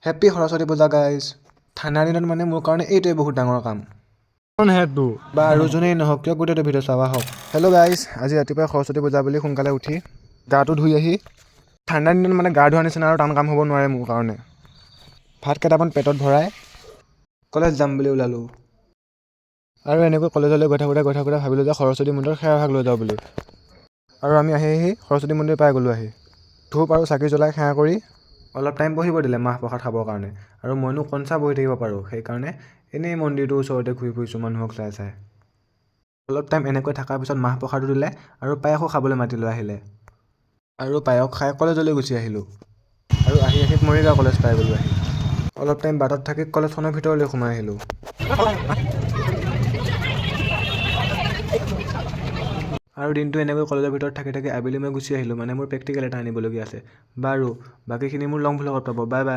Happy Saraswati পূজা guys. ঠাণ্ডা দিনত মানে মোৰ কাৰণে এইটোৱে বহুত ডাঙৰ কাম। সেইটো বা আৰু যোনেই নহওক কিয় গোটেইটো ভিডিঅ' চাবা হওক। হেল্ল' গাইজ, আজি ৰাতিপুৱা সৰস্বতী পূজা বুলি সোনকালে উঠি গাটো ধুই আহি ঠাণ্ডা দিনত মানে গা ধোৱাৰ নিচিনা আৰু টান কাম হ'ব নোৱাৰে মোৰ কাৰণে। ভাত কেইটামান পেটত ভৰাই কলেজ যাম বুলি ওলালোঁ। আৰু এনেকৈ কলেজলৈ গৈ থাকোঁতে ভাবিলোঁ যে সৰস্বতী মন্দিৰৰ সেৱা ভাগ লৈ যাওঁ বুলি। আৰু আমি আহি সৰস্বতী মন্দিৰ পাই গ'লোঁ। ধূপ আৰু চাকি জ্বলাই সেৱা কৰি অলপ টাইম বহিব দিলে মাহ প্ৰসাদ খাবৰ কাৰণে। আৰু মইনো কনচা বহি থাকিব পাৰোঁ, সেইকাৰণে এনেই মন্দিৰটোৰ ওচৰতে ঘূৰি ফুৰিছোঁ মানুহক চাই চাই। অলপ টাইম এনেকৈ থকাৰ পিছত মাহ প্ৰসাদো দিলে আৰু পায়সো খাবলৈ মাতি লৈ আহিলে। আৰু পায়স খাই কলেজলৈ গুচি আহিলোঁ। আৰু আহি মৰিগাঁও কলেজ পাই গ'লোঁ আহি। অলপ টাইম বাটত থাকি কলেজখনৰ ভিতৰলৈ সোমাই আহিলোঁ। আৰু দিনটো এনেকৈ কলেজৰ ভিতৰত থাকি আবেলি মই গুচি আহিলোঁ, মানে মোৰ প্ৰেক্টিকেল এটা আনিবলগীয়া আছে। বাৰু বাকীখিনি মোৰ লং ভ্লগত পাব। Bye bye.